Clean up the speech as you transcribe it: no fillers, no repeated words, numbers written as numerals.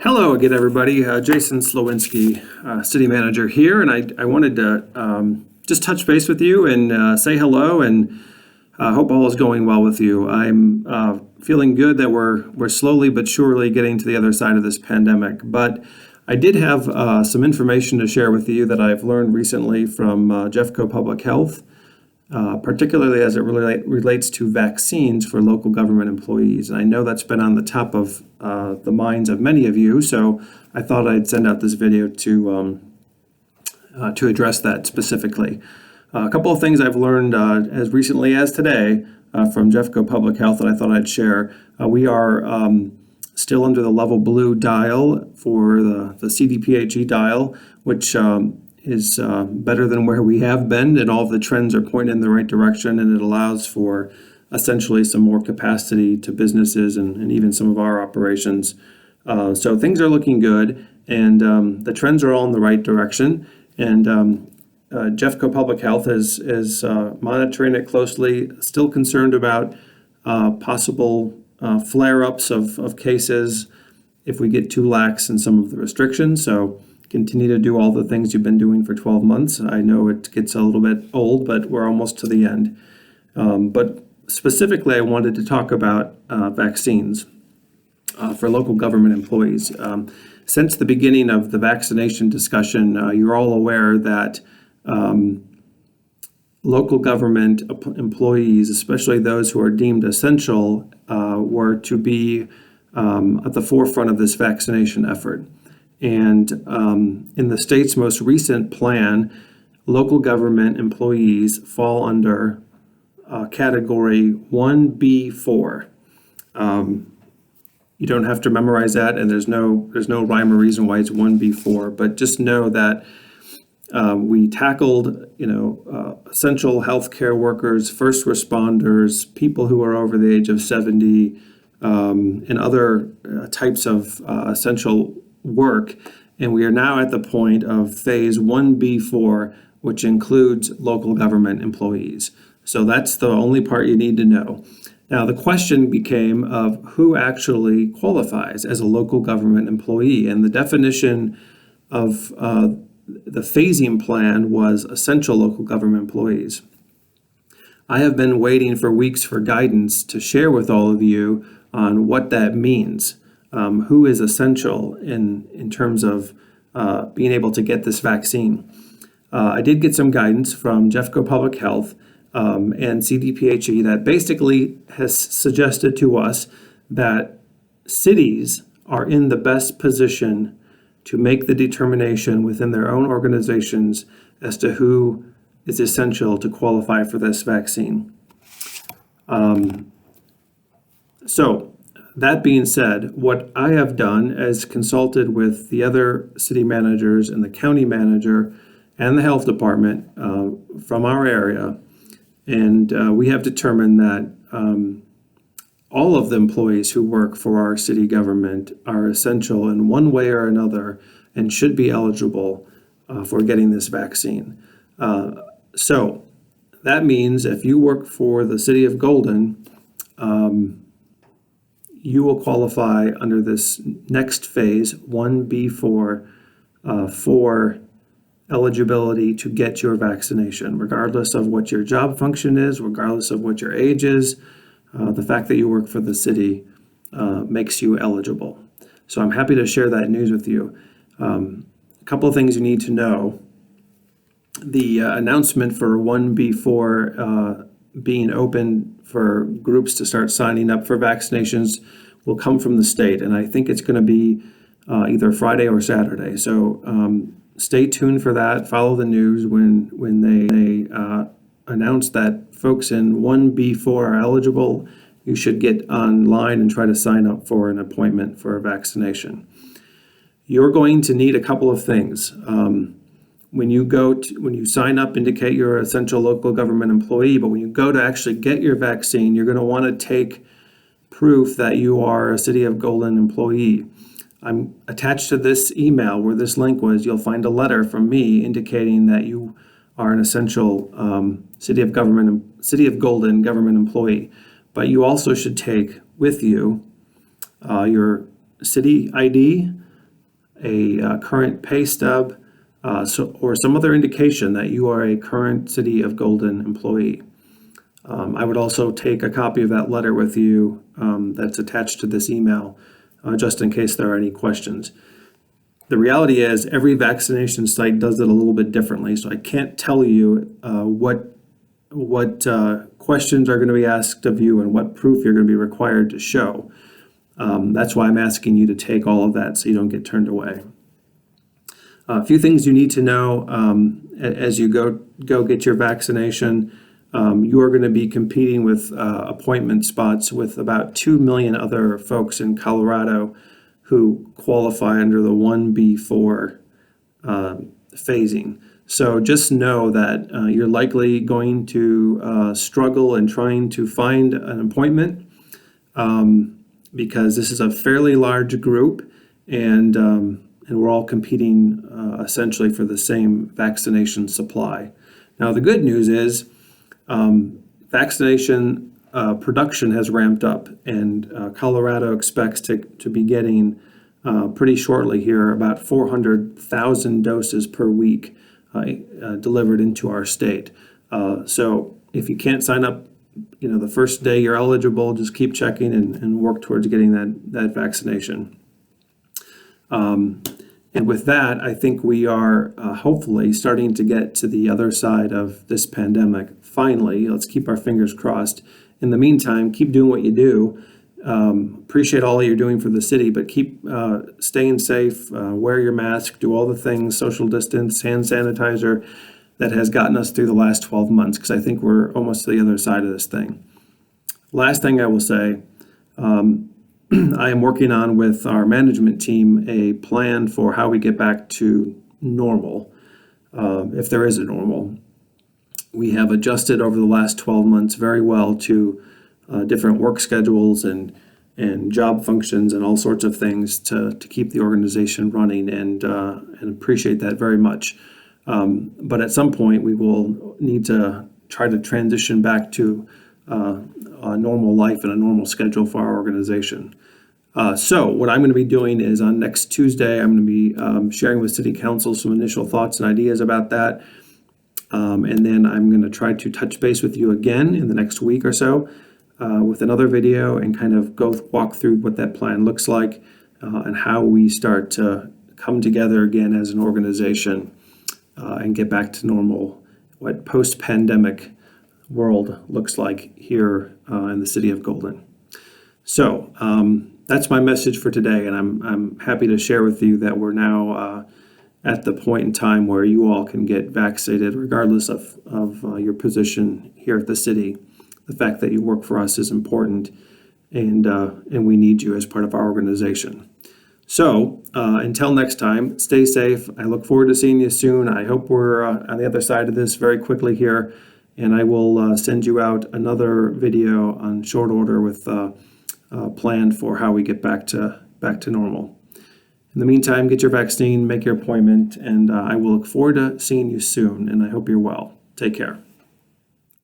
Hello again, everybody. Jason Slowinski, City Manager here, and I wanted to just touch base with you and say hello, and hope all is going well with you. I'm feeling good that we're slowly but surely getting to the other side of this pandemic. But I did have some information to share with you that I've learned recently from Jeffco Public Health. Particularly as it relates to vaccines for local government employees. And I know that's been on the top of the minds of many of you, so I thought I'd send out this video to address that specifically. A couple of things I've learned as recently as today from Jeffco Public Health that I thought I'd share. We are still under the level blue dial for the CDPHE dial, which is better than where we have been, and all of the trends are pointing in the right direction, and it allows for essentially some more capacity to businesses and even some of our operations. So things are looking good, and the trends are all in the right direction. And Jeffco Public Health is monitoring it closely, still concerned about possible flare-ups of cases if we get too lax in some of the restrictions. So continue to do all the things you've been doing for 12 months. I know it gets a little bit old, but we're almost to the end. But specifically, I wanted to talk about vaccines for local government employees. Since the beginning of the vaccination discussion, you're all aware that local government employees, especially those who are deemed essential, were to be at the forefront of this vaccination effort. And in the state's most recent plan, local government employees fall under category 1B4. You don't have to memorize that, and there's no rhyme or reason why it's 1B4. But just know that we tackled, essential healthcare workers, first responders, people who are over the age of 70, and other types of essential work, and we are now at the point of phase 1B4, which includes local government employees. So that's the only part you need to know. Now the question became of who actually qualifies as a local government employee, and the definition of the phasing plan was essential local government employees. I have been waiting for weeks for guidance to share with all of you on what that means. Who is essential in terms of being able to get this vaccine. I did get some guidance from Jeffco Public Health and CDPHE that basically has suggested to us that cities are in the best position to make the determination within their own organizations as to who is essential to qualify for this vaccine. That being said, what I have done is consulted with the other city managers and the county manager and the health department from our area, and we have determined that all of the employees who work for our city government are essential in one way or another and should be eligible for getting this vaccine. So that means if you work for the city of Golden, you will qualify under this next phase, 1B4, for eligibility to get your vaccination, regardless of what your job function is, regardless of what your age is. The fact that you work for the city makes you eligible. So I'm happy to share that news with you. A couple of things you need to know. The announcement for 1B4 being open for groups to start signing up for vaccinations will come from the state, and I think it's going to be either Friday or Saturday. So stay tuned for that. Follow the news when they announce that folks in 1B4 are eligible. You should get online and try to sign up for an appointment for a vaccination. You're going to need a couple of things. When you sign up, indicate you're an essential local government employee, but when you go to actually get your vaccine, you're going to want to take proof that you are a City of Golden employee. I'm attached to this email where this link was. You'll find a letter from me indicating that you are an essential City of Golden government employee. But you also should take with you your city ID, current pay stub, or some other indication that you are a current City of Golden employee. I would also take a copy of that letter with you that's attached to this email, just in case there are any questions. The reality is every vaccination site does it a little bit differently, so I can't tell you what questions are going to be asked of you and what proof you're going to be required to show. That's why I'm asking you to take all of that so you don't get turned away. A few things you need to know as you go get your vaccination. You are going to be competing with appointment spots with about 2 million other folks in Colorado who qualify under the 1B4 phasing. So just know that you're likely going to struggle in trying to find an appointment because this is a fairly large group, and we're all competing essentially for the same vaccination supply. Now, the good news is vaccination production has ramped up, and Colorado expects to be getting pretty shortly here about 400,000 doses per week delivered into our state. So if you can't sign up, the first day you're eligible, just keep checking and work towards getting that vaccination. And with that, I think we are hopefully starting to get to the other side of this pandemic. Finally, let's keep our fingers crossed. In the meantime, keep doing what you do. Appreciate all that you're doing for the city, but keep staying safe, wear your mask, do all the things, social distance, hand sanitizer, that has gotten us through the last 12 months, because I think we're almost to the other side of this thing. Last thing I will say, I am working on with our management team a plan for how we get back to normal, if there is a normal. We have adjusted over the last 12 months very well to different work schedules and job functions and all sorts of things to keep the organization running, and appreciate that very much. But at some point, we will need to try to transition back to a normal life and a normal schedule for our organization. So what I'm going to be doing is on next Tuesday, I'm going to be sharing with City Council some initial thoughts and ideas about that. And then I'm going to try to touch base with you again in the next week or so with another video and kind of walk through what that plan looks like and how we start to come together again as an organization and get back to normal, what post-pandemic world looks like here in the City of Golden. So that's my message for today, and I'm happy to share with you that we're now at the point in time where you all can get vaccinated regardless of your position here at the city. The fact that you work for us is important, and we need you as part of our organization. So until next time, stay safe. I look forward to seeing you soon. I hope we're on the other side of this very quickly here, and I will send you out another video on short order with a plan for how we get back to normal. In the meantime, get your vaccine, make your appointment, and I will look forward to seeing you soon, and I hope you're well. Take care.